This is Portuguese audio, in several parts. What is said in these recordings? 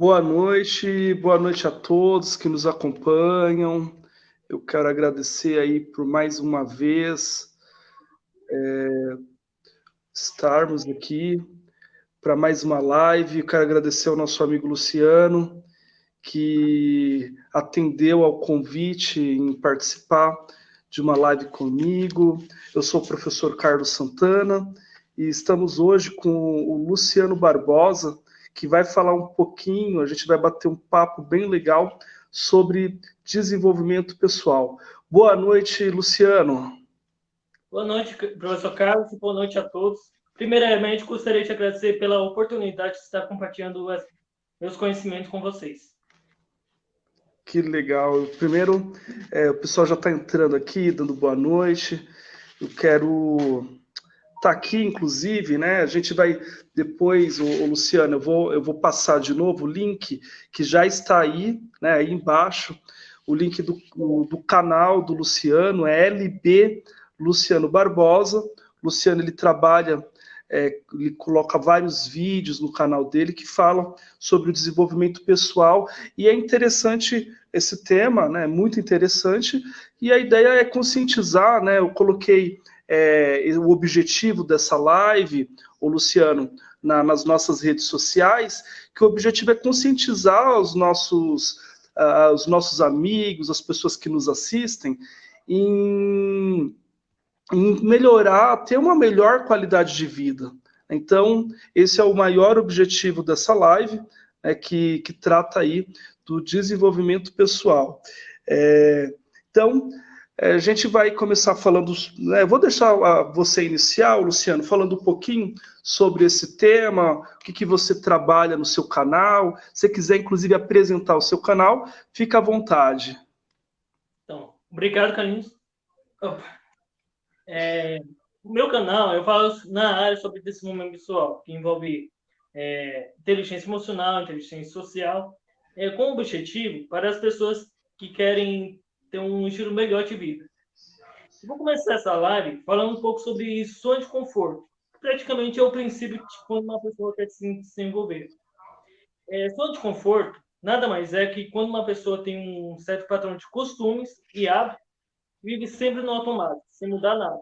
Boa noite a todos que nos acompanham. Eu quero agradecer aí por mais uma vez estarmos aqui para mais uma live. Eu quero agradecer ao nosso amigo Luciano, que atendeu ao convite em participar de uma live comigo. Eu sou o professor Carlos Santana e estamos hoje com o Luciano Barbosa, que vai falar um pouquinho, a gente vai bater um papo bem legal sobre desenvolvimento pessoal. Boa noite, Luciano. Boa noite, professor Carlos, e boa noite a todos. Primeiramente, gostaria de agradecer pela oportunidade de estar compartilhando meus conhecimentos com vocês. Que legal. Primeiro, o pessoal já está entrando aqui, dando boa noite. Eu quero estar aqui, inclusive, né? A gente vai depois, o Luciano, eu vou passar de novo o link que já está aí, né? Aí embaixo, o link do canal do Luciano, é LB Luciano Barbosa. Luciano, ele trabalha, ele coloca vários vídeos no canal dele que falam sobre o desenvolvimento pessoal, e é interessante esse tema, né? Muito interessante, e a ideia é conscientizar, né? Eu coloquei o objetivo dessa live, o Luciano, nas nossas redes sociais, que o objetivo é conscientizar os nossos amigos, as pessoas que nos assistem, em melhorar, ter uma melhor qualidade de vida. Então, esse é o maior objetivo dessa live, que trata aí do desenvolvimento pessoal. Então, a gente vai começar falando, né, vou deixar você iniciar, Luciano, falando um pouquinho sobre esse tema, o que você trabalha no seu canal. Se você quiser, inclusive, apresentar o seu canal, fica à vontade. Então, obrigado, Carlinhos. O meu canal, eu falo na área sobre desenvolvimento pessoal, que envolve inteligência emocional, inteligência social, com o objetivo para as pessoas que querem ter um estilo melhor de vida. Eu vou começar essa live falando um pouco sobre sonho de conforto. Praticamente é o princípio de quando uma pessoa quer se desenvolver. Sonho de conforto nada mais é que quando uma pessoa tem um certo padrão de costumes e hábitos, vive sempre no automático, sem mudar nada.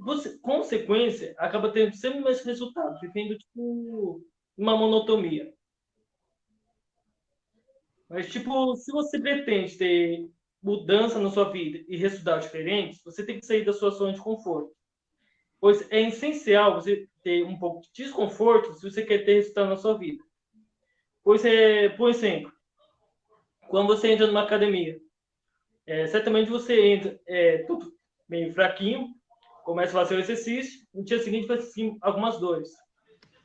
Você, consequência, acaba tendo sempre o mesmo resultado, vivendo tipo uma monotonia. Mas, tipo, se você pretende ter mudança na sua vida e resultados diferentes, você tem que sair da sua zona de conforto. Pois é essencial você ter um pouco de desconforto se você quer ter resultado na sua vida. Pois, por exemplo, quando você entra numa academia, certamente você entra tudo meio fraquinho, começa a fazer o exercício, no dia seguinte vai sentir algumas dores.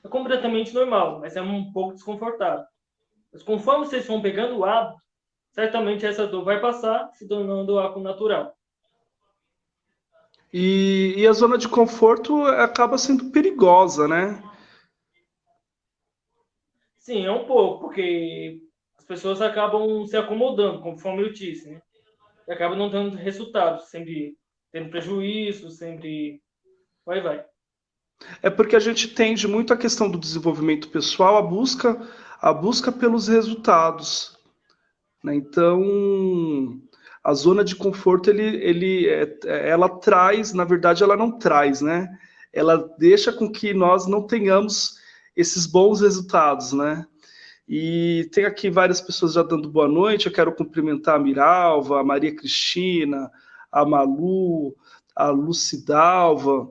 É completamente normal, mas é um pouco desconfortável. Mas conforme vocês vão pegando o hábito, certamente essa dor vai passar, se tornando algo natural. E a zona de conforto acaba sendo perigosa, né? Sim, é um pouco, porque as pessoas acabam se acomodando, conforme eu disse, né? E acabam não dando resultados, sempre tendo prejuízo, sempre vai. É porque a gente tende muito à questão do desenvolvimento pessoal, a busca pelos resultados, né? Então, a zona de conforto, ela traz, na verdade, ela não traz, né? Ela deixa com que nós não tenhamos esses bons resultados, né? E tem aqui várias pessoas já dando boa noite. Eu quero cumprimentar a Miralva, a Maria Cristina, a Malu, a Lucidalva,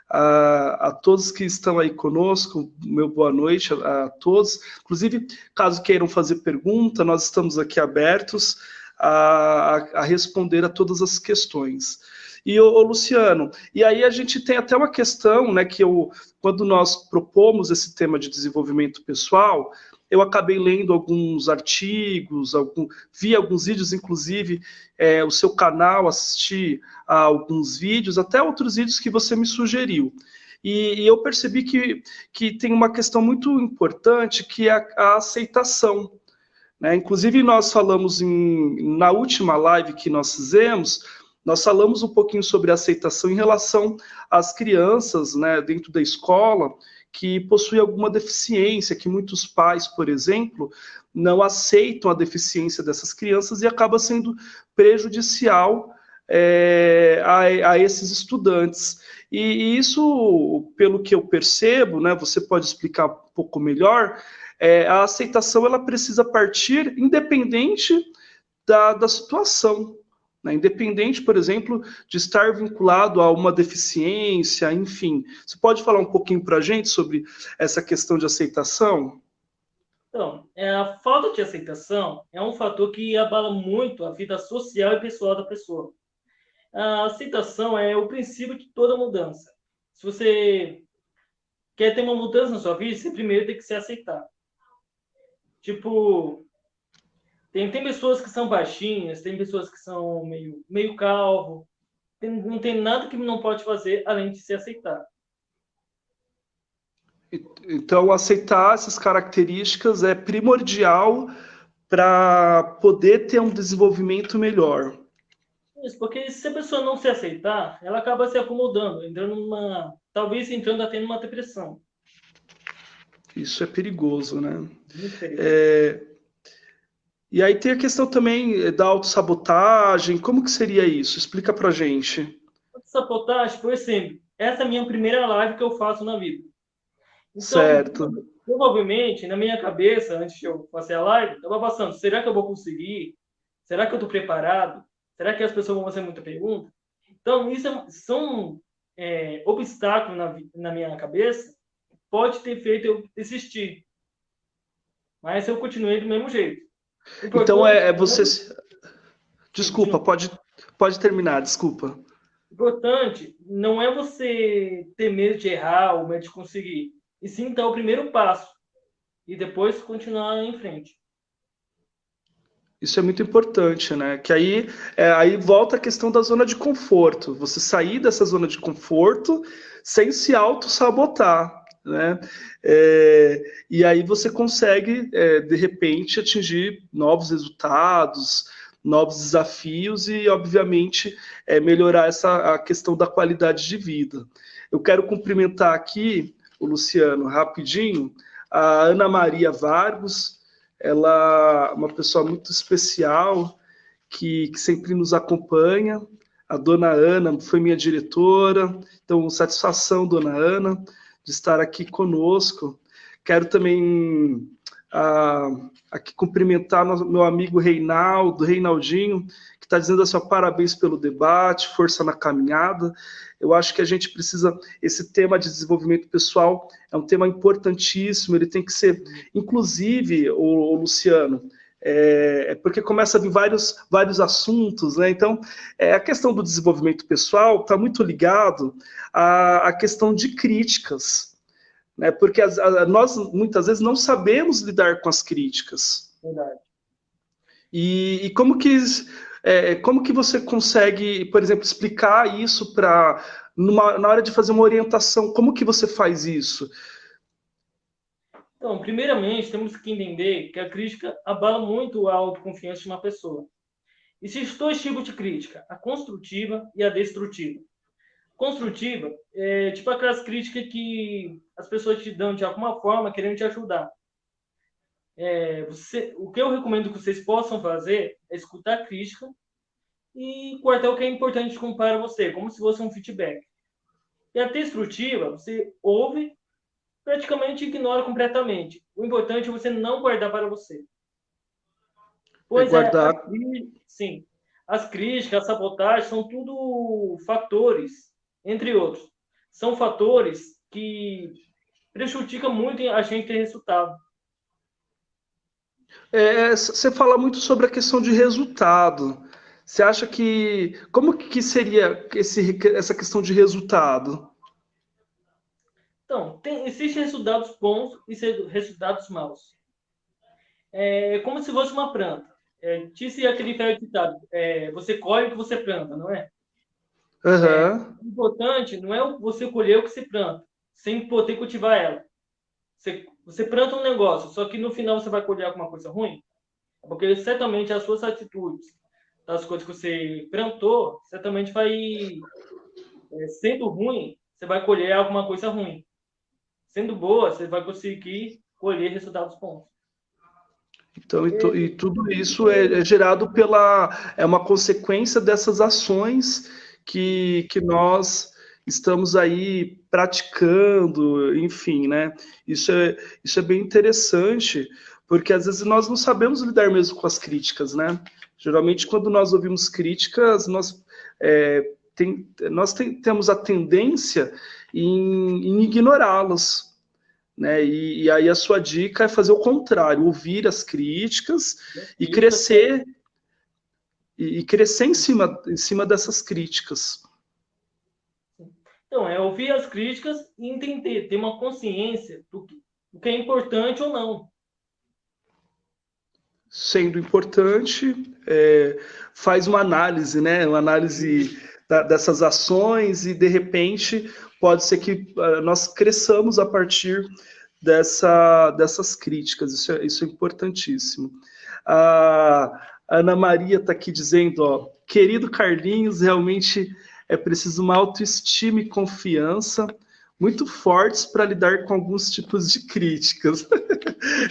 a todos que estão aí conosco. Meu boa noite a todos. Inclusive, caso queiram fazer pergunta, nós estamos aqui abertos a responder a todas as questões. E, Luciano, e aí a gente tem até uma questão, né, quando nós propomos esse tema de desenvolvimento pessoal, eu acabei lendo alguns artigos, vi alguns vídeos, inclusive o seu canal, assisti a alguns vídeos, até outros vídeos que você me sugeriu. E eu percebi que tem uma questão muito importante, que é a aceitação, né? Inclusive, nós falamos na última live que nós fizemos, nós falamos um pouquinho sobre aceitação em relação às crianças, né, dentro da escola, que possui alguma deficiência, que muitos pais, por exemplo, não aceitam a deficiência dessas crianças e acaba sendo prejudicial a esses estudantes. E isso, pelo que eu percebo, né, você pode explicar um pouco melhor, a aceitação ela precisa partir independente da situação, né? Independente, por exemplo, de estar vinculado a uma deficiência, enfim. Você pode falar um pouquinho para a gente sobre essa questão de aceitação? Então, a falta de aceitação é um fator que abala muito a vida social e pessoal da pessoa. A aceitação é o princípio de toda mudança. Se você quer ter uma mudança na sua vida, você primeiro tem que se aceitar. Tipo, tem pessoas que são baixinhas, tem pessoas que são meio calvo, não tem nada que não pode fazer além de se aceitar. Então, aceitar essas características é primordial para poder ter um desenvolvimento melhor. Isso, porque se a pessoa não se aceitar, ela acaba se acomodando, talvez entrando até numa depressão. Isso é perigoso, né? Muito perigoso. E aí tem a questão também da autossabotagem. Como que seria isso? Explica pra gente. Sabotagem, por exemplo, essa é a minha primeira live que eu faço na vida. Então, Certo. provavelmente, na minha cabeça, antes de eu fazer a live, eu estava passando, será que eu vou conseguir? Será que eu estou preparado? Será que as pessoas vão fazer muita pergunta? Então, são obstáculos na minha cabeça que pode ter feito eu desistir. Mas eu continuei do mesmo jeito. O Então importante, você. sim, Desculpa, pode terminar, desculpa. o importante não é você ter medo de errar ou medo de conseguir, e sim dar o primeiro passo e depois continuar em frente. Isso é muito importante, né? Que aí volta a questão da zona de conforto. Você sair dessa zona de conforto sem se auto-sabotar, né? E aí você consegue, de repente, atingir novos resultados, novos desafios e, obviamente, melhorar a questão da qualidade de vida. Eu quero cumprimentar aqui o Luciano rapidinho, a Ana Maria Vargos. Ela é uma pessoa muito especial, que sempre nos acompanha. A dona Ana foi minha diretora, então, satisfação, dona Ana, de estar aqui conosco. Quero também aqui cumprimentar meu amigo Reinaldinho, que está dizendo assim, ó, parabéns pelo debate, força na caminhada. Eu acho que a gente precisa, esse tema de desenvolvimento pessoal é um tema importantíssimo, ele tem que ser, inclusive, o Luciano, porque começa a vir vários assuntos, né? Então, a questão do desenvolvimento pessoal está muito ligado à questão de críticas, né? Porque nós, muitas vezes, não sabemos lidar com as críticas. Verdade. E como que você consegue, por exemplo, explicar isso na hora de fazer uma orientação? Como que você faz isso? Então, primeiramente, temos que entender que a crítica abala muito a autoconfiança de uma pessoa. Existem dois tipos de crítica, a construtiva e a destrutiva. Construtiva é tipo aquelas críticas que as pessoas te dão de alguma forma querendo te ajudar. O que eu recomendo que vocês possam fazer é escutar a crítica e cortar o que é importante para você, como se fosse um feedback. E a destrutiva, você ouve, praticamente ignora completamente. O importante é você não guardar para você. É Pois guardar. sim, as críticas, a sabotagem são tudo fatores, entre outros. São fatores que prejudicam muito a gente ter resultado. Você fala muito sobre a questão de resultado. Você acha como que seria essa questão de resultado? Então, existem resultados bons e resultados maus. É como se fosse uma planta. Disse aquele velho ditado, você colhe o que você planta, não é? Aham. O importante não é você colher o que você planta, sem poder cultivar ela. Você planta um negócio, só que no final você vai colher alguma coisa ruim, porque certamente as suas atitudes, das coisas que você plantou, certamente vai, sendo ruim, você vai colher alguma coisa ruim. sendo boa, você vai conseguir colher resultados bons. Então, e tudo isso é gerado é uma consequência dessas ações que nós estamos aí praticando, enfim, né? Isso é bem interessante, porque às vezes nós não sabemos lidar mesmo com as críticas, né? Geralmente, quando nós ouvimos críticas, temos a tendência em ignorá-las, né? E aí a sua dica é fazer o contrário, ouvir as críticas e crescer em cima dessas críticas. Então, é ouvir as críticas e entender, ter uma consciência do que é importante ou não. Sendo importante, faz uma análise, né? Uma análise dessas ações e, de repente, pode ser que nós cresçamos a partir dessas críticas. Isso é importantíssimo. A Ana Maria está aqui dizendo, ó, querido Carlinhos, realmente é preciso uma autoestima e confiança muito fortes para lidar com alguns tipos de críticas.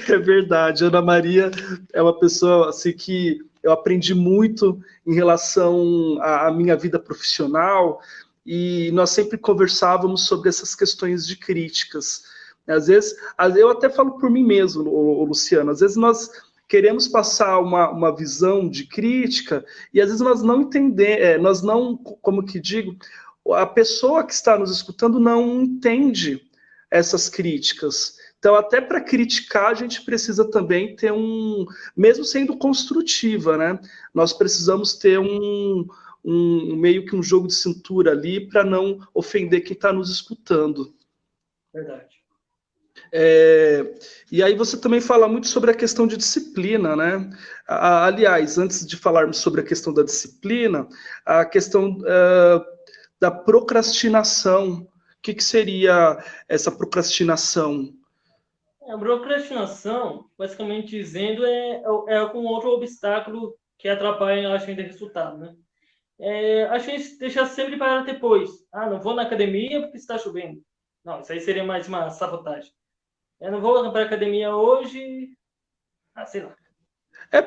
É verdade, Ana Maria é uma pessoa assim que eu aprendi muito em relação à minha vida profissional, e nós sempre conversávamos sobre essas questões de críticas. Às vezes, eu até falo por mim mesmo, Luciano, às vezes nós queremos passar uma visão de crítica e às vezes nós não entendemos, nós não, como que digo, a pessoa que está nos escutando não entende essas críticas. Então, até para criticar, a gente precisa também ter mesmo sendo construtiva, né? Nós precisamos ter meio que um jogo de cintura ali para não ofender quem está nos escutando. Verdade. E aí você também fala muito sobre a questão de disciplina, né? Aliás, antes de falarmos sobre a questão da disciplina, a questão da procrastinação. O que seria essa procrastinação? A procrastinação, basicamente dizendo, é um outro obstáculo que atrapalha a gente ter resultado, né? A gente deixa sempre para depois. Ah, não vou na academia porque está chovendo. Não, isso aí seria mais uma sabotagem. Eu não vou para a academia hoje. Ah, sei lá.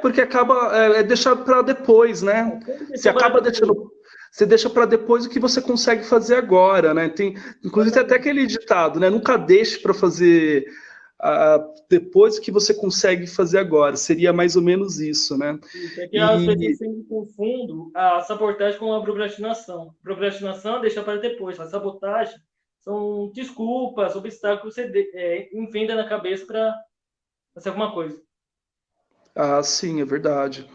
Porque acaba deixar para depois, né? Você deixa para depois o que você consegue fazer agora, né? Inclusive tem até aquele ditado, né? Nunca deixe para fazer depois o que você consegue fazer agora. Seria mais ou menos isso, né? Porque às vezes eu sempre confundo a sabotagem com a procrastinação. Procrastinação é deixar para depois. A sabotagem são desculpas, obstáculos que você inventa na cabeça para fazer alguma coisa. Sim, é verdade.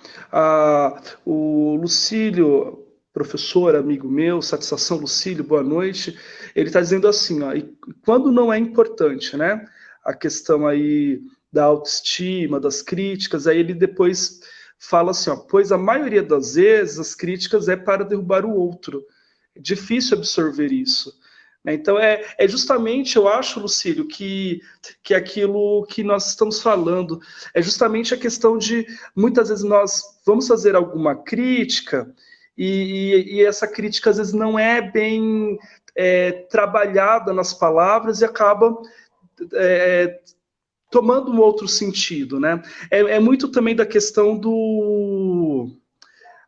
O Lucílio, professor, amigo meu, satisfação, Lucílio, boa noite. Ele está dizendo assim, ó, e quando não é importante, né? A questão aí da autoestima, das críticas, aí ele depois fala assim, ó, pois a maioria das vezes as críticas é para derrubar o outro. É difícil absorver isso. Então, justamente, eu acho, Lucílio, que aquilo que nós estamos falando é justamente a questão de, muitas vezes, nós vamos fazer alguma crítica e essa crítica, às vezes, não é bem trabalhada nas palavras e acaba tomando um outro sentido, né? É muito também da questão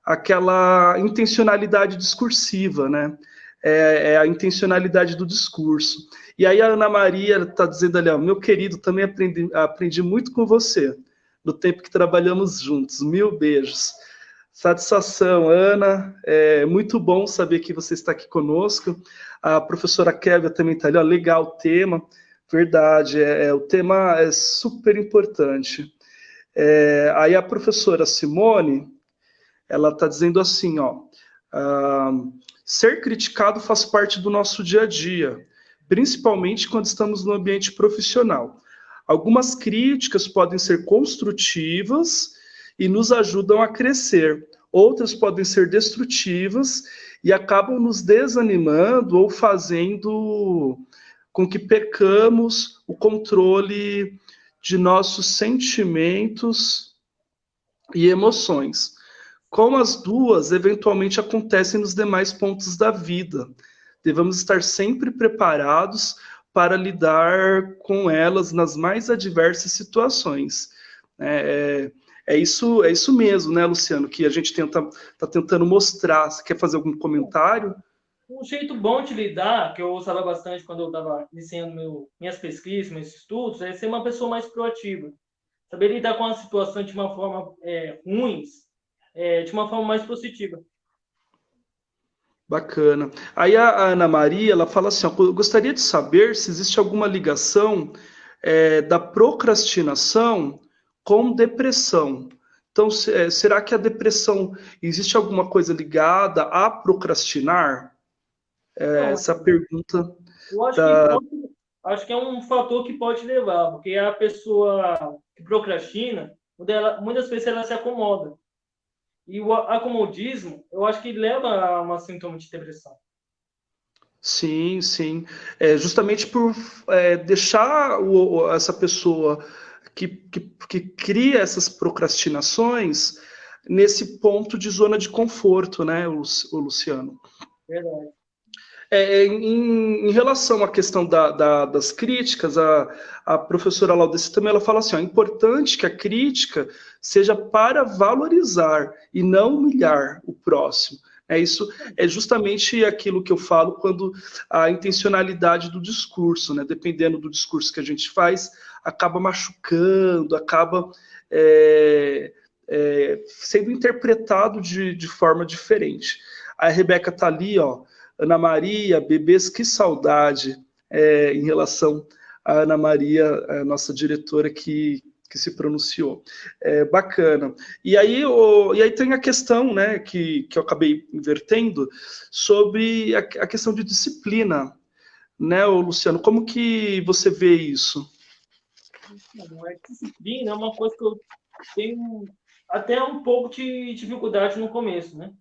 aquela intencionalidade discursiva, né? É a intencionalidade do discurso. E aí a Ana Maria está dizendo ali, ó, meu querido, também aprendi muito com você, no tempo que trabalhamos juntos. 1000 beijos. Satisfação, Ana. É muito bom saber que você está aqui conosco. A professora Kévia também está ali, ó, legal o tema. Verdade, o tema é super importante. Aí a professora Simone, ela está dizendo assim, ó, ser criticado faz parte do nosso dia a dia, principalmente quando estamos no ambiente profissional. Algumas críticas podem ser construtivas e nos ajudam a crescer. Outras podem ser destrutivas e acabam nos desanimando ou fazendo com que percamos o controle de nossos sentimentos e emoções. Como as duas eventualmente acontecem nos demais pontos da vida. Devemos estar sempre preparados para lidar com elas nas mais adversas situações. É isso mesmo, né, Luciano, que a gente está tentando mostrar. Você quer fazer algum comentário? Um jeito bom de lidar, que eu usava bastante quando eu estava iniciando minhas pesquisas, meus estudos, é ser uma pessoa mais proativa. Saber lidar com a situação de uma forma ruim, de uma forma mais positiva. Bacana. Aí a Ana Maria, ela fala assim, ó, eu gostaria de saber se existe alguma ligação da procrastinação com depressão. Então, será que a depressão, existe alguma coisa ligada a procrastinar? Não, Essa pergunta eu da... acho que é um fator que pode levar, porque a pessoa que procrastina, muitas vezes ela se acomoda. E o acomodismo, eu acho que leva a uma sintoma de depressão. Sim, sim. Justamente por deixar essa pessoa que cria essas procrastinações nesse ponto de zona de conforto, né, o Luciano? Verdade. Em relação à questão das críticas, a professora Laudeci também ela fala assim: ó, é importante que a crítica seja para valorizar e não humilhar o próximo. Isso é justamente aquilo que eu falo quando a intencionalidade do discurso, né, dependendo do discurso que a gente faz, acaba machucando, acaba sendo interpretado de forma diferente. A Rebeca está ali, ó. Ana Maria, bebês, que saudade em relação à Ana Maria, a nossa diretora que se pronunciou. Bacana. E aí tem a questão, né, que eu acabei invertendo, sobre a questão de disciplina, né, Luciano? Como que você vê isso? Não é disciplina, é uma coisa que eu tenho até um pouco de dificuldade no começo, né?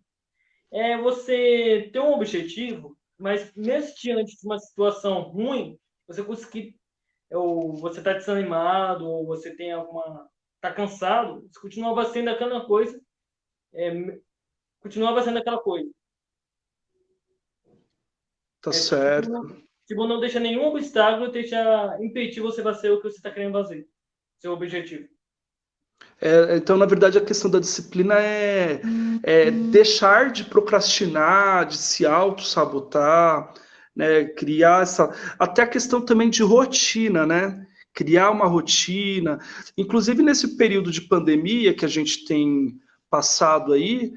É você ter um objetivo, mas mesmo diante de uma situação ruim, você conseguir, ou você está desanimado, ou você tem está cansado, você continua sendo aquela coisa, continua fazendo aquela coisa. Tá certo. Tipo, não deixa nenhum obstáculo deixa impedir você fazer o que você está querendo fazer, seu objetivo. Então, na verdade, a questão da disciplina é deixar de procrastinar, de se auto-sabotar, né? Criar essa. Até a questão também de rotina, né? Criar uma rotina. Inclusive, nesse período de pandemia que a gente tem passado aí,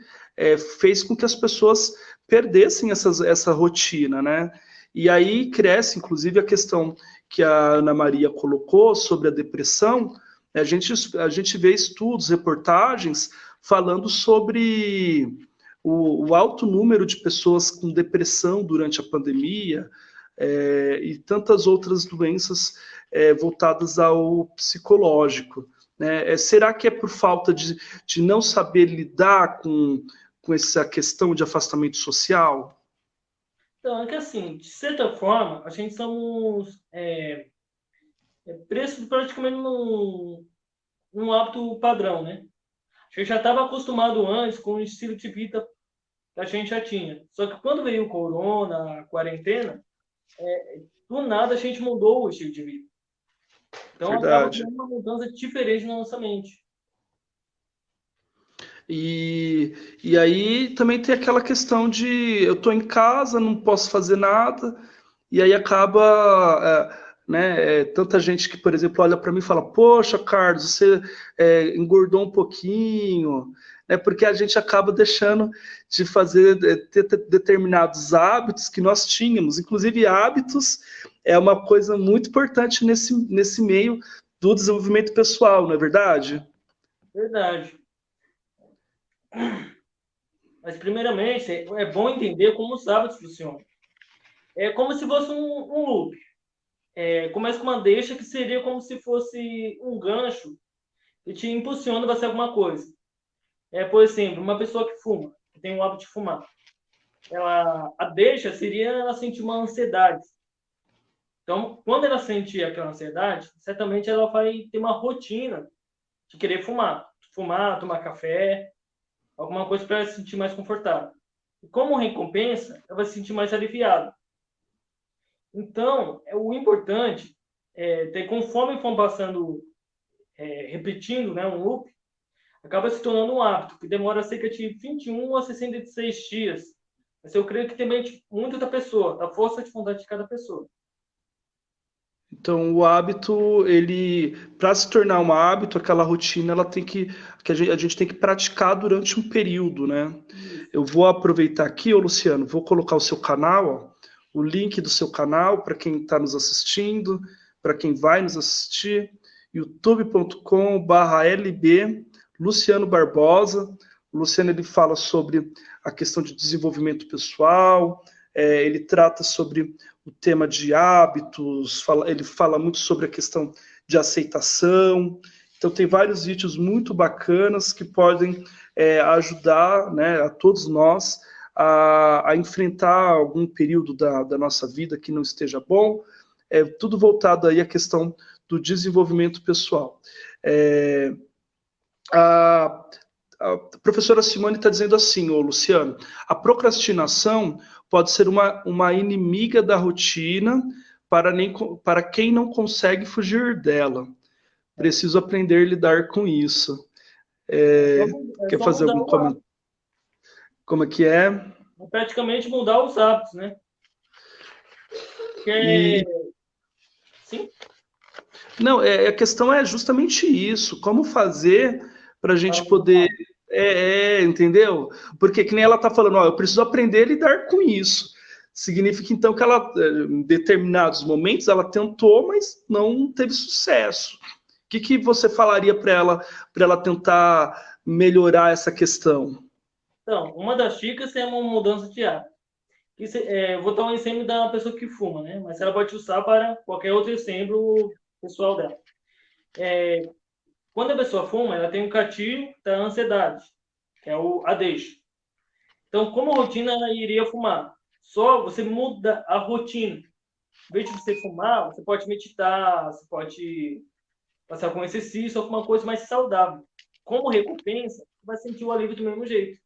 fez com que as pessoas perdessem essa rotina, né? E aí cresce, inclusive, a questão que a Ana Maria colocou sobre a depressão. A gente vê estudos, reportagens falando sobre o alto número de pessoas com depressão durante a pandemia e tantas outras doenças voltadas ao psicológico. Né? Será que é por falta de não saber lidar com essa questão de afastamento social? Então, é que assim, de certa forma, a gente somos presos praticamente num hábito padrão, né? A gente já estava acostumado antes com o estilo de vida que a gente já tinha. Só que quando veio o corona, a quarentena, do nada a gente mudou o estilo de vida. Então acaba Verdade. tendo uma mudança diferente na nossa mente. E aí também tem aquela questão de eu estou em casa, não posso fazer nada, e aí acaba, né, tanta gente que, por exemplo, olha para mim e fala, poxa, Carlos, você engordou um pouquinho, né, porque a gente acaba deixando de fazer ter determinados hábitos que nós tínhamos, inclusive hábitos é uma coisa muito importante nesse meio do desenvolvimento pessoal, não é verdade? Verdade. Mas, primeiramente, é bom entender como os hábitos funcionam. É como se fosse um loop. Começa com uma deixa que seria como se fosse um gancho que te impulsiona a fazer alguma coisa. Por exemplo, uma pessoa que fuma, que tem o hábito de fumar, a deixa seria ela sentir uma ansiedade. Então, quando ela sentir aquela ansiedade, certamente ela vai ter uma rotina de querer fumar. Fumar, tomar café, alguma coisa para se sentir mais confortável. E como recompensa, ela vai se sentir mais aliviada. Então, o importante é ter, conforme for passando, repetindo, né, um loop, acaba se tornando um hábito, que demora cerca de 21 a 66 dias. Mas eu creio que depende muito da pessoa, da força de vontade de cada pessoa. Então, o hábito, ele, para se tornar um hábito, aquela rotina, ela tem que a gente tem que praticar durante um período, né? Isso. Eu vou aproveitar aqui, ô Luciano, vou colocar o seu canal, ó, o link do seu canal para quem está nos assistindo, para quem vai nos assistir, youtube.com/lb Luciano Barbosa. O Luciano, ele fala sobre a questão de desenvolvimento pessoal, ele trata sobre o tema de hábitos, ele fala muito sobre a questão de aceitação. Então, tem vários vídeos muito bacanas que podem ajudar, né, a todos nós a enfrentar algum período da nossa vida que não esteja bom. Tudo voltado aí à questão do desenvolvimento pessoal. A, a professora Simone está dizendo assim, ô Luciano, a procrastinação pode ser uma inimiga da rotina para quem não consegue fugir dela. Preciso aprender a lidar com isso. Quer Só fazer mudar algum o hábito. comentário? Como é que é? É praticamente mudar os hábitos, né? E, Porque, sim, não, a questão é justamente isso. Como fazer para a para gente poder. mudar. Entendeu? Porque que nem ela está falando, ó, eu preciso aprender a lidar com isso. Significa então que ela, em determinados momentos, ela tentou, mas não teve sucesso. O que você falaria para ela tentar melhorar essa questão? Então, uma das dicas é uma mudança de hábito. Vou dar um exemplo da pessoa que fuma, né? Mas ela pode usar para qualquer outro exemplo pessoal dela. Quando a pessoa fuma, ela tem um gatilho da ansiedade, que é a deixa. Então, como rotina, ela iria fumar? Só você muda a rotina. Em vez de você fumar, você pode meditar, você pode fazer algum exercício, alguma coisa mais saudável. Como recompensa, você vai sentir o alívio do mesmo jeito.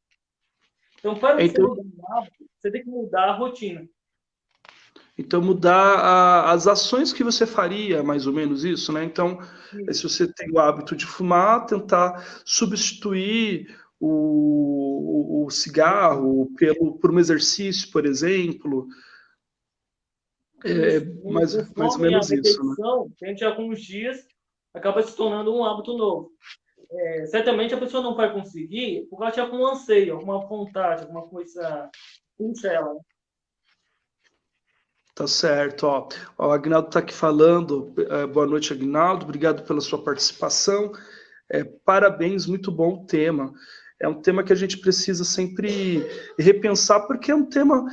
Então, para você Então, mudar um hábito, você tem que mudar a rotina. Então, mudar as ações que você faria, mais ou menos isso, né? Então, se você tem o hábito de fumar, tentar substituir o cigarro por um exercício, por exemplo. É Isso. mais ou Conforme a menos isso, né? repetição, dentro de alguns dias, acaba se tornando um hábito novo. Certamente a pessoa não vai conseguir porque ela tinha algum anseio, alguma vontade, alguma coisa puxa ela. Né? Tá certo, ó. O Agnaldo está aqui falando. Boa noite, Agnaldo. Obrigado pela sua participação. Parabéns, muito bom o tema. É um tema que a gente precisa sempre repensar, porque é um tema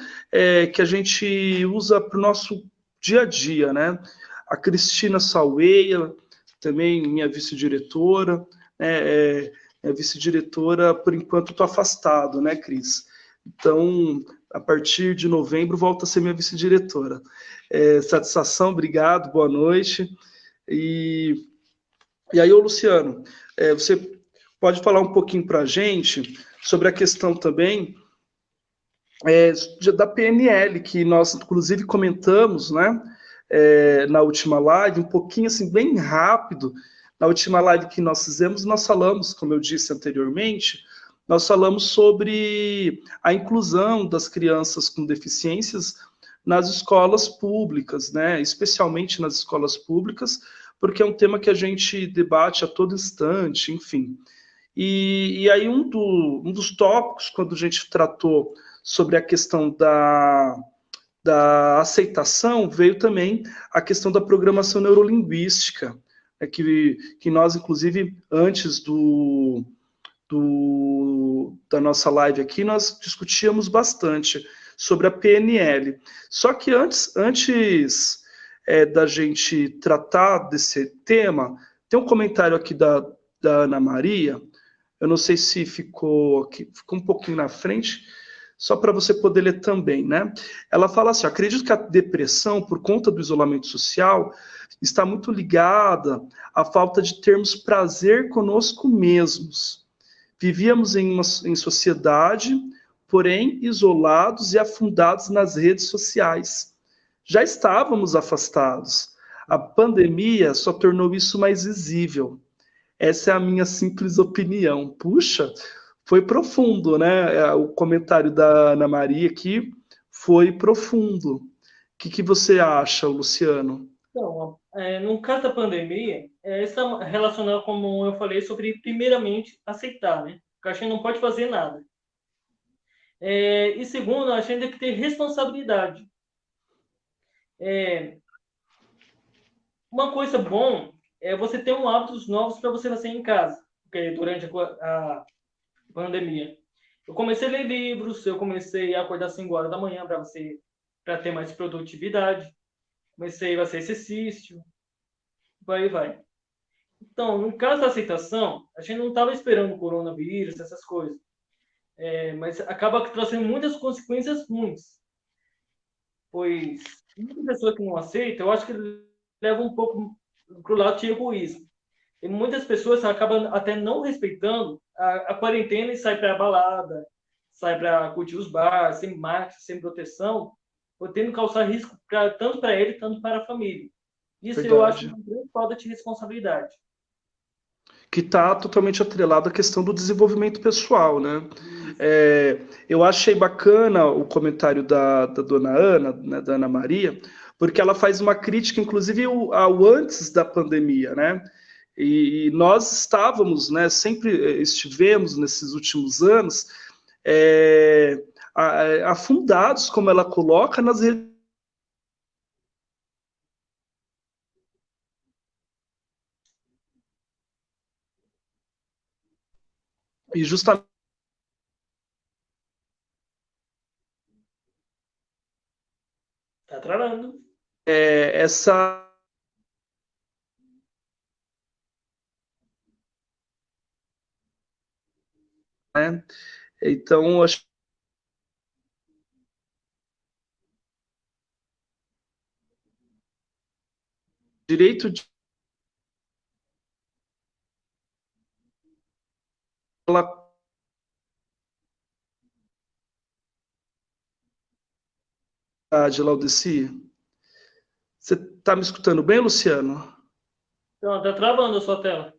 que a gente usa para o nosso dia a dia, né? A Cristina Salweia, também minha vice-diretora, né? Minha vice-diretora, por enquanto, estou afastado, né, Cris? Então, a partir de novembro, volta a ser minha vice-diretora. Satisfação, obrigado, boa noite. E aí, ô Luciano, você pode falar um pouquinho para a gente sobre a questão também da PNL, que nós, inclusive, comentamos, né, na última live, um pouquinho, assim, bem rápido. Na última live que nós fizemos, nós falamos, como eu disse anteriormente, nós falamos sobre a inclusão das crianças com deficiências nas escolas públicas, né, especialmente nas escolas públicas, porque é um tema que a gente debate a todo instante, enfim. E aí um dos tópicos, quando a gente tratou sobre a questão da aceitação, veio também a questão da programação neurolinguística, que nós, inclusive, antes da nossa live aqui, nós discutíamos bastante sobre a PNL. Só que antes da gente tratar desse tema, tem um comentário aqui da Ana Maria, eu não sei se ficou aqui, ficou um pouquinho na frente, só para você poder ler também, né? Ela fala assim: acredito que a depressão, por conta do isolamento social, está muito ligada à falta de termos prazer conosco mesmos. Vivíamos em sociedade, porém isolados e afundados nas redes sociais. já estávamos afastados. A pandemia só tornou isso mais visível. Essa é a minha simples opinião. Puxa, foi profundo, né? O comentário da Ana Maria aqui foi profundo. O que você acha, Luciano? Então, no caso da pandemia, está relacionado, como eu falei, sobre primeiramente aceitar, né? Porque a gente não pode fazer nada. E segundo, a gente tem que ter responsabilidade. Uma coisa bom é você ter hábitos novos para você fazer em casa, porque durante a pandemia. Eu comecei a ler livros, eu comecei a acordar às 5 horas da manhã para ter mais produtividade. Comecei a fazer exercício, vai. Então, no caso da aceitação, a gente não estava esperando o coronavírus, essas coisas. Mas acaba trazendo muitas consequências ruins. Pois muita pessoa que não aceita, eu acho que leva um pouco para o lado de egoísmo. E muitas pessoas acabam até não respeitando a quarentena e saem para a balada, saem para curtir os bares, sem máscara, sem proteção, podendo causar risco tanto para ele, tanto para a família. Isso eu acho Verdade. uma grande falta de responsabilidade. Que está totalmente atrelado à questão do desenvolvimento pessoal, né? Eu achei bacana o comentário da dona Ana, né, da Ana Maria, porque ela faz uma crítica, inclusive, ao antes da pandemia, né? E nós estávamos, né, sempre estivemos nesses últimos anos afundados, como ela coloca, nas redes. E justamente Tá travando. essa. Né? Então, acho que o direito de ela de Laudeci. Você está me escutando bem, Luciano? Então, tá travando a sua tela.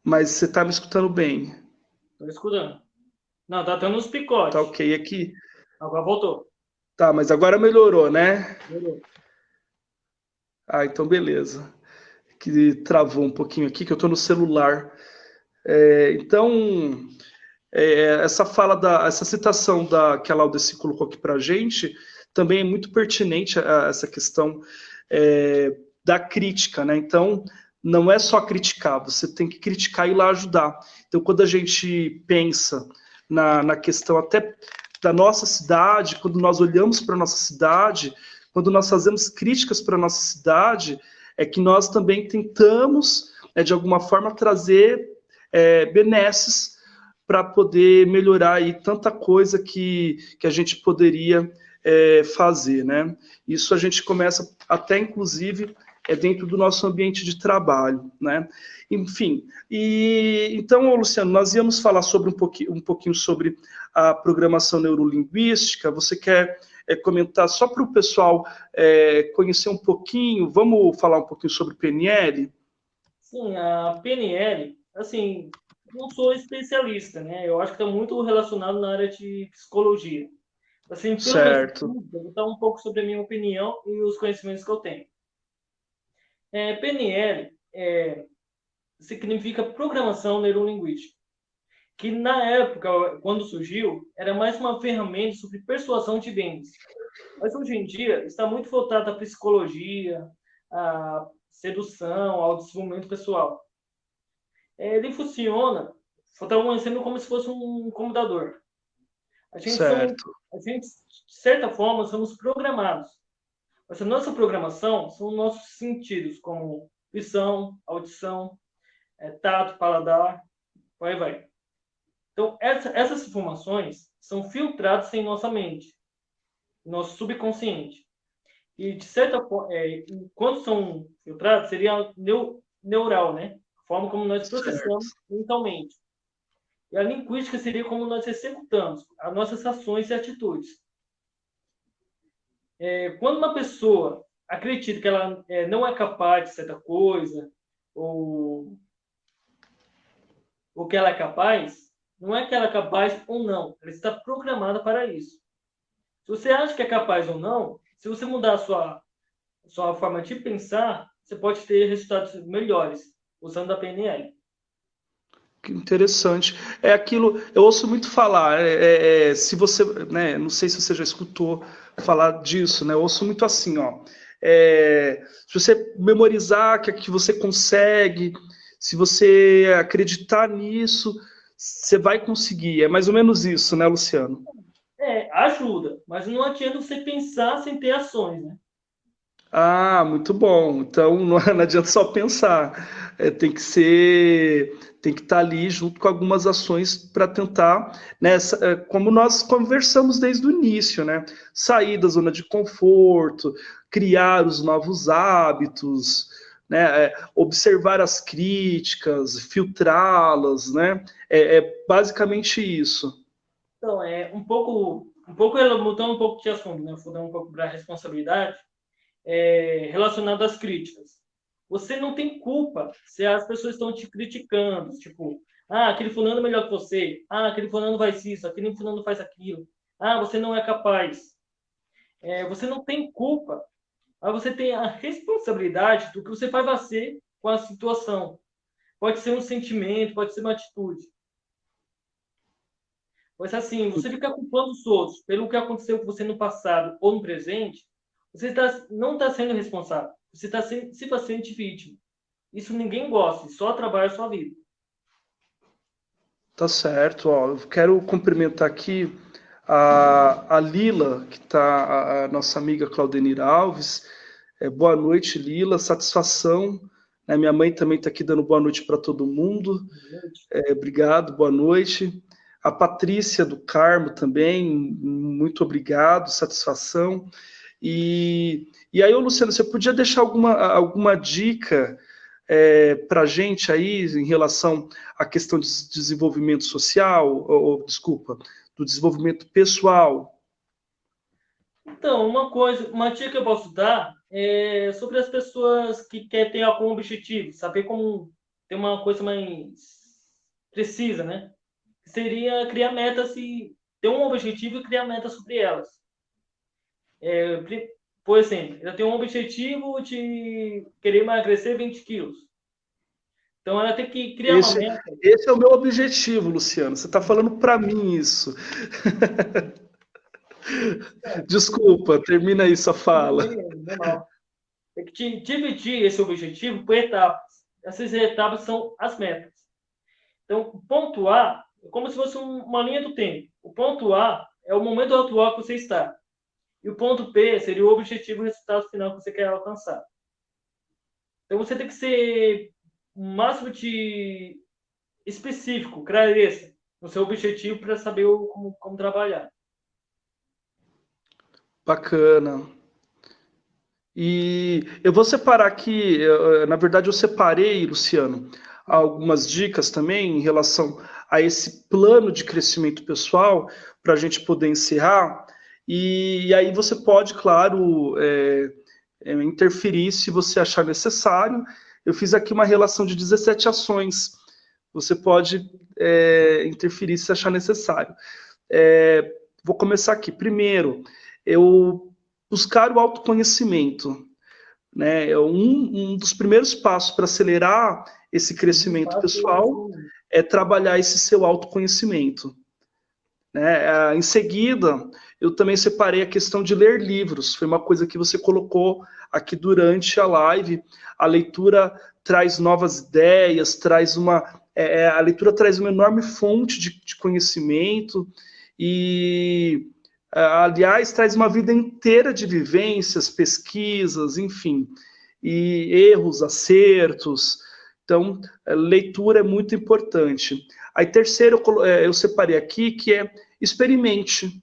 Mas você está me escutando bem. Tô escutando. Não, tá tendo uns Tá picotes. ok aqui? Agora voltou. Tá, mas agora melhorou, né? Melhorou. Ah, então beleza. Que travou um pouquinho aqui, que eu estou no celular. Então, essa citação que a Laudeci colocou aqui para a gente também é muito pertinente a essa questão da crítica, né? Então, não é só criticar, você tem que criticar e ir lá ajudar. Então, quando a gente pensa na questão até da nossa cidade, quando nós olhamos para a nossa cidade, quando nós fazemos críticas para a nossa cidade, é que nós também tentamos, de alguma forma, trazer benesses para poder melhorar aí tanta coisa que a gente poderia fazer, né? Isso a gente começa até, inclusive, dentro do nosso ambiente de trabalho, né? Enfim, então, Luciano, nós íamos falar sobre um pouquinho sobre a programação neurolinguística. Você quer comentar só para o pessoal conhecer um pouquinho? Vamos falar um pouquinho sobre PNL? Sim, a PNL, assim, não sou especialista, né? Eu acho que está muito relacionado na área de psicologia. Assim, pelo meus Certo, estudos, eu vou dar um pouco sobre a minha opinião e os conhecimentos que eu tenho. PNL significa Programação Neurolinguística, que na época, quando surgiu, era mais uma ferramenta sobre persuasão de vendas. Mas hoje em dia está muito voltado à psicologia, à sedução, ao desenvolvimento pessoal. Ele funciona, está um exemplo como se fosse um computador. certo, A gente, de certa forma, somos programados. Mas a nossa programação são nossos sentidos, como visão, audição, tato, paladar, vai. Então, essas informações são filtradas em nossa mente, nosso subconsciente. E, de certa forma, quando são filtrados, seria neural, né? A forma como nós processamos certo. mentalmente. E a linguística seria como nós executamos as nossas ações e atitudes. Quando uma pessoa acredita que ela não é capaz de certa coisa, ou, ou que ela é capaz, não é que ela é capaz ou não, ela está programada para isso. Se você acha que é capaz ou não, se você mudar a sua forma de pensar, você pode ter resultados melhores usando a PNL. Que interessante. É aquilo, eu ouço muito falar, se você, né, não sei se você já escutou falar disso, né, eu ouço muito assim, ó, se você memorizar que você consegue, se você acreditar nisso, você vai conseguir. É mais ou menos isso, né, Luciano? Ajuda, mas não adianta você pensar sem ter ações, né? Ah, muito bom. Então não adianta só pensar. Tem que ser, tem que estar ali junto com algumas ações para tentar, né, como nós conversamos desde o início, né? Sair da zona de conforto, criar os novos hábitos, né? Observar as críticas, filtrá-las, né? É basicamente isso. Então, ela mudando um pouco de assunto, né? Mudando um pouco para a responsabilidade, relacionado às críticas. Você não tem culpa se as pessoas estão te criticando, tipo, aquele fulano é melhor que você, aquele fulano faz isso, aquele fulano faz aquilo, você não é capaz. Você não tem culpa, mas você tem a responsabilidade do que você vai fazer com a situação. Pode ser um sentimento, pode ser uma atitude. Mas assim, você fica culpando os outros pelo que aconteceu com você no passado ou no presente, não está sendo responsável. Você está se fazendo de vítima. Isso ninguém gosta, só atrapalha a sua vida. Tá certo, ó. Eu quero cumprimentar aqui a Lila, que está a nossa amiga Claudenir Alves. Boa noite, Lila. Satisfação. Né? Minha mãe também está aqui dando boa noite para todo mundo. Obrigado, boa noite. A Patrícia do Carmo também, muito obrigado, satisfação. E aí, ô Luciano, você podia deixar alguma dica para a gente aí em relação à questão de desenvolvimento social, desculpa, do desenvolvimento pessoal? Então, uma dica que eu posso dar é sobre as pessoas que querem ter algum objetivo, saber como ter uma coisa mais precisa, né? Seria criar metas e ter um objetivo e criar metas sobre elas. Por exemplo, eu tenho um objetivo de querer emagrecer 20 quilos. Então, ela tem que criar uma Esse, meta. esse é o meu objetivo, Luciano. Você está falando para mim isso. Desculpa, termina aí sua fala. Normal. Tem que dividir esse objetivo por etapas. Essas etapas são as metas. Então, o ponto A é como se fosse uma linha do tempo. O ponto A é o momento atual que você está. E o ponto B seria o objetivo e o resultado final que você quer alcançar. Então, você tem que ser o máximo de específico, clareza no seu objetivo para saber como trabalhar. Bacana. E eu vou separar aqui, na verdade eu separei, Luciano, algumas dicas também em relação a esse plano de crescimento pessoal para a gente poder encerrar. E aí você pode, claro, interferir se você achar necessário. Eu fiz aqui uma relação de 17 ações. Você pode interferir se achar necessário. Vou começar aqui. Primeiro, eu buscar o autoconhecimento, né? Um dos primeiros passos para acelerar esse crescimento pessoal é trabalhar esse seu autoconhecimento, né? Em seguida, eu também separei a questão de ler livros. Foi uma coisa que você colocou aqui durante a live. A leitura traz novas ideias, a leitura traz uma enorme fonte de conhecimento e aliás, traz uma vida inteira de vivências, pesquisas, enfim, e erros, acertos. Então, leitura é muito importante. Aí, terceiro, eu separei aqui, que é experimente.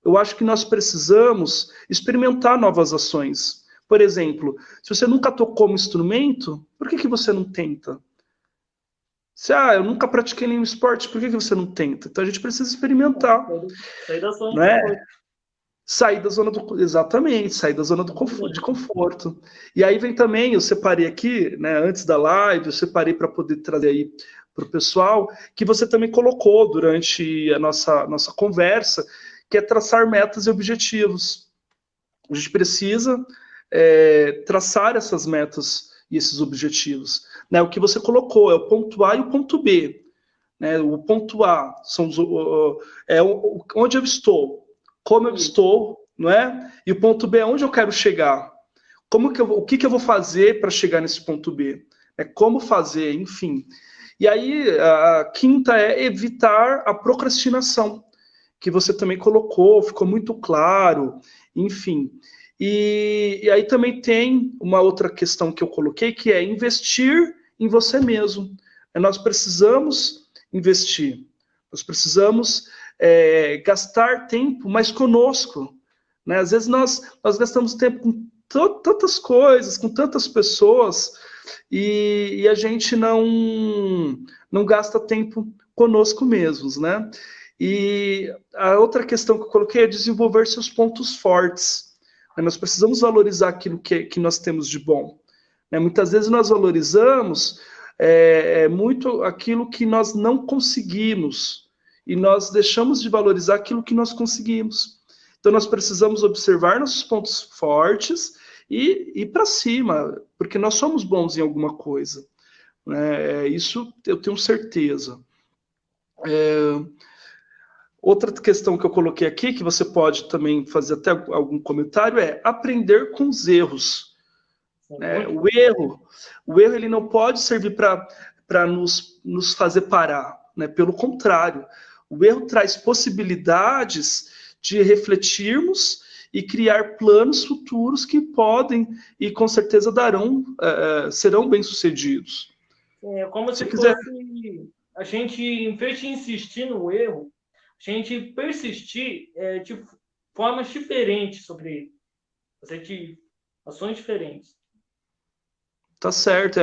Eu acho que nós precisamos experimentar novas ações. Por exemplo, se você nunca tocou um instrumento, por que você não tenta? Se, eu nunca pratiquei nenhum esporte, por que você não tenta? Então, a gente precisa experimentar, Sair da zona de né? conforto. Sair da zona do... Exatamente, sair da zona de conforto. E aí vem também, eu separei aqui, né, antes da live, eu separei para poder trazer aí para o pessoal, que você também colocou durante a nossa conversa, que é traçar metas e objetivos. A gente precisa traçar essas metas e esses objetivos. Né? O que você colocou é o ponto A e o ponto B. Né? O ponto A são onde eu estou, como eu estou, não é? E o ponto B é onde eu quero chegar. O que eu vou fazer para chegar nesse ponto B? Como fazer, enfim. E aí, a quinta é evitar a procrastinação, que você também colocou, ficou muito claro, enfim. E aí também tem uma outra questão que eu coloquei, que é investir em você mesmo. Nós precisamos investir, nós precisamos gastar tempo mais conosco. Né? Às vezes nós gastamos tempo com tantas coisas, com tantas pessoas, e a gente não gasta tempo conosco mesmos, né? E a outra questão que eu coloquei é desenvolver seus pontos fortes. Nós precisamos valorizar aquilo que nós temos de bom. Muitas vezes nós valorizamos muito aquilo que nós não conseguimos e nós deixamos de valorizar aquilo que nós conseguimos. Então nós precisamos observar nossos pontos fortes e ir para cima, porque nós somos bons em alguma coisa. Isso eu tenho certeza. Outra questão que eu coloquei aqui, que você pode também fazer até algum comentário, é aprender com os erros. O erro ele não pode servir para nos fazer parar. Pelo contrário, o erro traz possibilidades de refletirmos e criar planos futuros que podem e com certeza serão bem-sucedidos. Como se fosse a gente, em vez de insistir no erro, a gente persistir de formas diferentes sobre ele. Fazer de ações diferentes. Tá certo.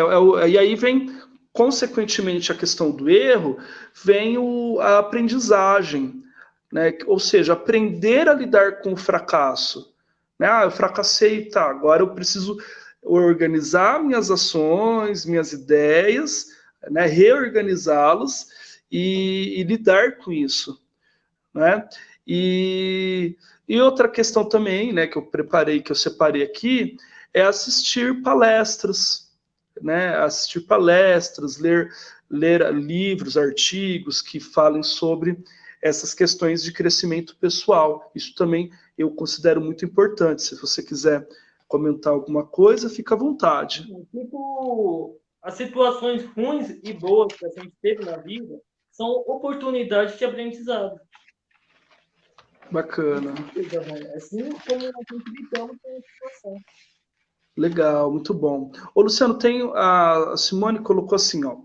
E aí vem, consequentemente, a questão do erro, vem a aprendizagem. Né? Ou seja, aprender a lidar com o fracasso. Eu fracassei, tá, agora eu preciso organizar minhas ações, minhas ideias, né? Reorganizá-las e lidar com isso. Né? E outra questão também, né, que eu separei aqui, é assistir palestras, né? Assistir palestras, ler livros, artigos que falem sobre essas questões de crescimento pessoal. Isso também eu considero muito importante. Se você quiser comentar alguma coisa, fica à vontade. Tipo, as situações ruins e boas que a gente teve na vida são oportunidades de aprendizado. Bacana. Assim como a gente lidamos com a situação. Legal, muito bom. Ô, Luciano, a Simone colocou assim, ó,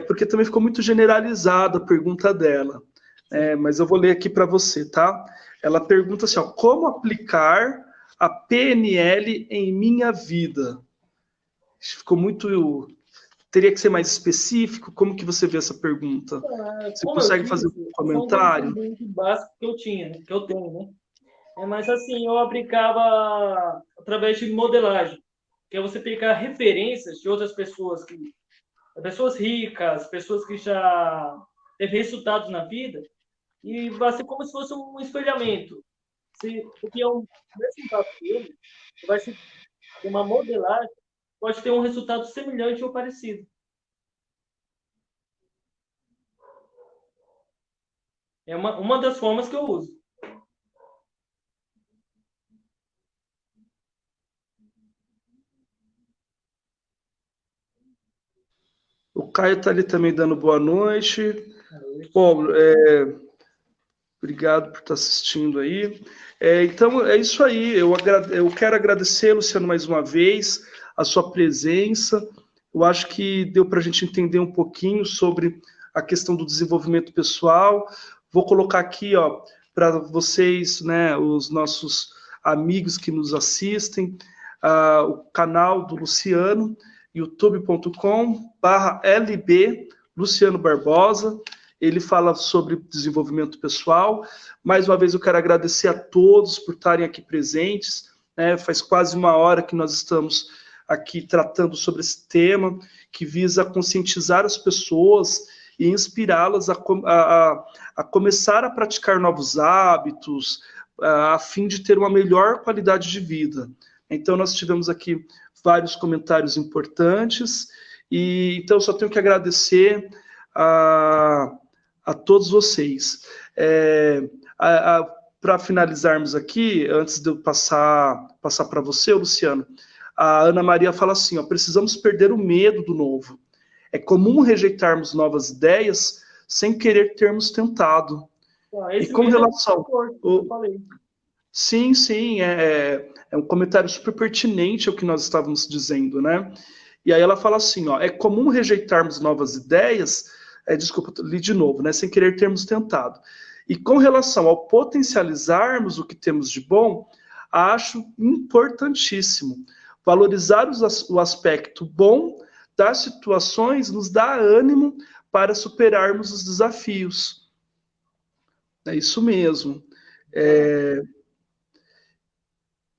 porque também ficou muito generalizada a pergunta dela, mas eu vou ler aqui para você, tá? Ela pergunta assim, ó, como aplicar a PNL em minha vida? Ficou muito... Teria que ser mais específico? Como que você vê essa pergunta? Você consegue fazer um comentário? É um básico que eu tinha, que eu tenho, né? Mas assim, eu aplicava através de modelagem, que é você pegar referências de outras pessoas ricas, pessoas que já teve resultados na vida, e vai ser como se fosse um espelhamento. O que é um resultado dele, vai ser uma modelagem, pode ter um resultado semelhante ou parecido. É uma das formas que eu uso. O Caio está ali também dando boa noite. Bom, obrigado por estar assistindo aí. Então, é isso aí. Eu quero agradecer, Luciano, mais uma vez, a sua presença. Eu acho que deu para a gente entender um pouquinho sobre a questão do desenvolvimento pessoal. Vou colocar aqui, para vocês, né, os nossos amigos que nos assistem, o canal do Luciano, youtube.com/lb Luciano Barbosa. ele fala sobre desenvolvimento pessoal. Mais uma vez eu quero agradecer a todos por estarem aqui presentes, né? Faz quase uma hora que nós estamos aqui tratando sobre esse tema, que visa conscientizar as pessoas e inspirá-las a começar a praticar novos hábitos, a fim de ter uma melhor qualidade de vida. Então, nós tivemos aqui vários comentários importantes, e então eu só tenho que agradecer a todos vocês. Para finalizarmos aqui, antes de eu passar para você, Luciano, a Ana Maria fala assim, ó, precisamos perder o medo do novo. É comum rejeitarmos novas ideias sem querer termos tentado. E com relação... Sim, é um comentário super pertinente ao que nós estávamos dizendo, né? E aí ela fala assim, ó, é comum rejeitarmos novas ideias, desculpa, li de novo, né? Sem querer termos tentado. E com relação ao potencializarmos o que temos de bom, acho importantíssimo. Valorizar o aspecto bom das situações nos dá ânimo para superarmos os desafios. É isso mesmo.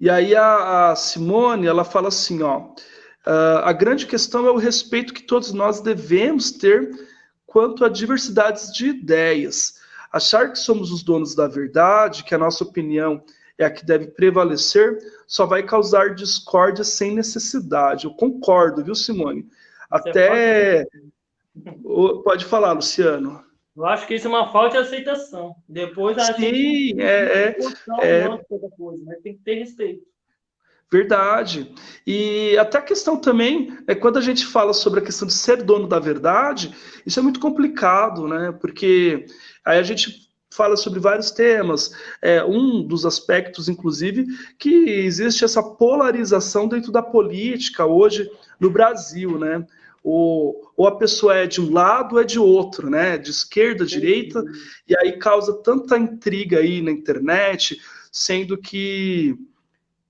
E aí a Simone, ela fala assim, ó, a grande questão é o respeito que todos nós devemos ter quanto a diversidades de ideias. Achar que somos os donos da verdade, que a nossa opinião é a que deve prevalecer, só vai causar discórdia sem necessidade. Eu concordo, viu, Simone? Até... Pode falar, Luciano. Eu acho que isso é uma falta de aceitação. Depois a gente coisa, né? Tem que ter respeito. Verdade. E até a questão também, quando a gente fala sobre a questão de ser dono da verdade, isso é muito complicado, né? Porque aí a gente fala sobre vários temas. Um dos aspectos, inclusive, que existe essa polarização dentro da política hoje no Brasil, né? Ou a pessoa é de um lado ou é de outro, né? De esquerda, direita, e aí causa tanta intriga aí na internet, sendo que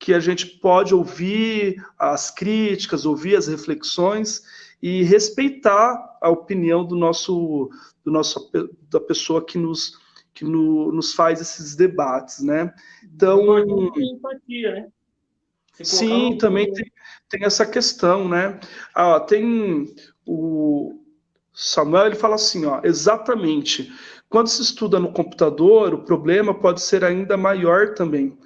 a gente pode ouvir as críticas, ouvir as reflexões e respeitar a opinião da pessoa que nos faz esses debates, né? Então, empatia, né? Sim, também tem essa questão, né? Tem o Samuel, ele fala assim, ó, exatamente, quando se estuda no computador, o problema pode ser ainda maior também.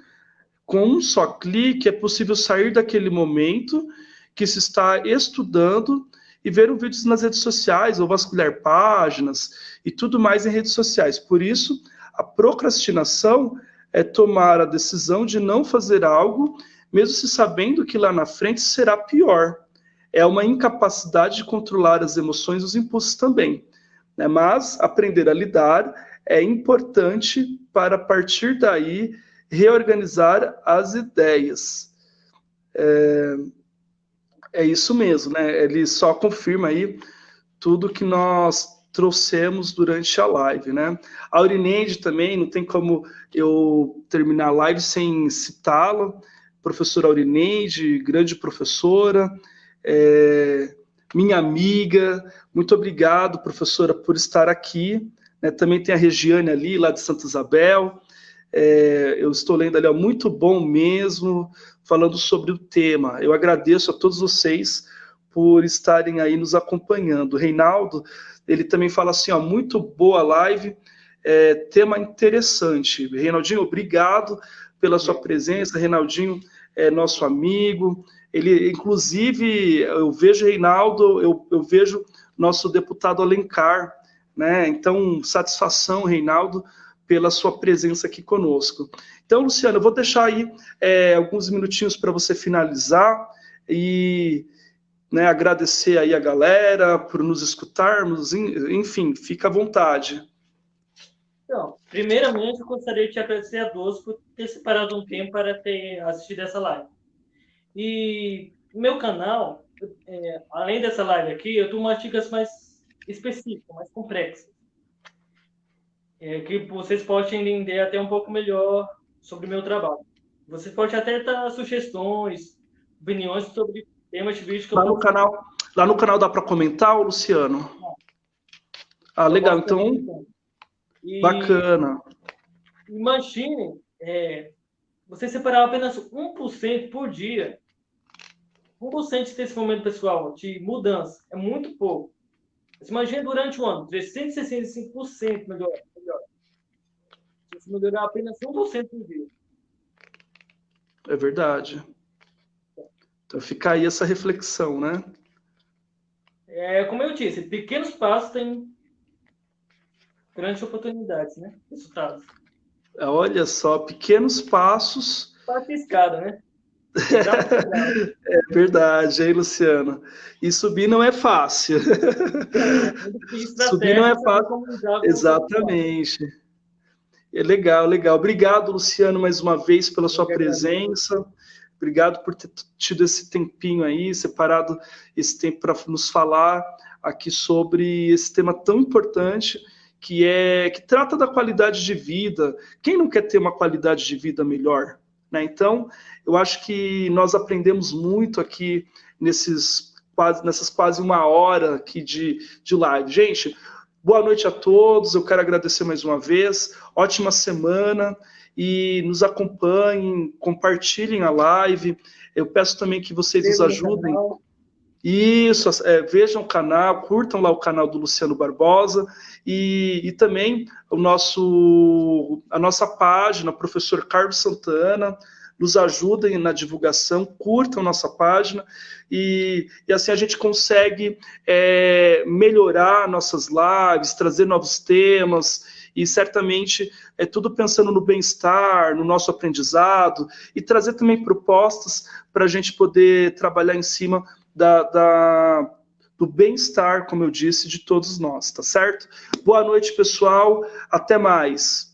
Com um só clique é possível sair daquele momento que se está estudando e ver vídeos nas redes sociais, ou vasculhar páginas e tudo mais em redes sociais. Por isso, a procrastinação é tomar a decisão de não fazer algo, mesmo se sabendo que lá na frente será pior. É uma incapacidade de controlar as emoções e os impulsos também, né? Mas aprender a lidar é importante para, a partir daí, reorganizar as ideias. É isso mesmo, né? Ele só confirma aí tudo que nós trouxemos durante a live, né? A Aurineide também, não tem como eu terminar a live sem citá-la. Professora Aurineide, grande professora, minha amiga, muito obrigado, professora, por estar aqui, né? Também tem a Regiane ali, lá de Santa Isabel. Eu estou lendo ali, ó, muito bom mesmo, falando sobre o tema. Eu agradeço a todos vocês por estarem aí nos acompanhando. O Reinaldo, ele também fala assim, ó, muito boa live, tema interessante. Reinaldinho, obrigado pela sua presença. Reinaldinho é nosso amigo. Ele, inclusive, eu vejo Reinaldo, eu vejo nosso deputado Alencar, né? Então, satisfação, Reinaldo, pela sua presença aqui conosco. Então, Luciano, eu vou deixar aí alguns minutinhos para você finalizar e, né, agradecer aí a galera por nos escutarmos, enfim, fica à vontade. Então, primeiramente, eu gostaria de te agradecer a todos por ter separado um tempo para ter assistido essa live. E o meu canal, além dessa live aqui, eu dou umas dicas mais específicas, mais complexas. Que vocês podem entender até um pouco melhor sobre o meu trabalho. Vocês podem até dar sugestões, opiniões sobre temas de vídeo que lá no canal dá para comentar, Luciano? Ah, Eu legal. gosto Então, muito. E bacana. imagine você separar apenas 1% por dia. 1% desse momento pessoal de mudança. É muito pouco. Você imagina durante o ano, 365% melhor. Se você melhorar apenas 1% por dia. É verdade. Então fica aí essa reflexão, né? Como eu disse, pequenos passos têm grandes oportunidades, né? Resultados. Olha só, pequenos passos. Parte escada, né? Degrau por degrau. É verdade, hein, Luciano? E subir não é fácil. Tendo que ter Subir não estratégia é e saber fácil. como lidar com os obstáculos. Exatamente. É legal, legal. Obrigado, Luciano, mais uma vez pela Eu sua que agradeço. presença. Obrigado por ter tido esse tempinho aí, separado esse tempo para nos falar aqui sobre esse tema tão importante que trata da qualidade de vida. Quem não quer ter uma qualidade de vida melhor, né? Então, eu acho que nós aprendemos muito aqui nessas quase uma hora aqui de live. Gente, boa noite a todos. Eu quero agradecer mais uma vez. Ótima semana e nos acompanhem, compartilhem a live. Eu peço também que vocês nos Inscreva no ajudem. canal. Isso, vejam o canal, curtam lá o canal do Luciano Barbosa e também a nossa página, professor Carlos Santana, nos ajudem na divulgação, curtam nossa página e assim a gente consegue melhorar nossas lives, trazer novos temas e certamente é tudo pensando no bem-estar, no nosso aprendizado e trazer também propostas para a gente poder trabalhar em cima do bem-estar, como eu disse, de todos nós, tá certo? Boa noite, pessoal. Até mais.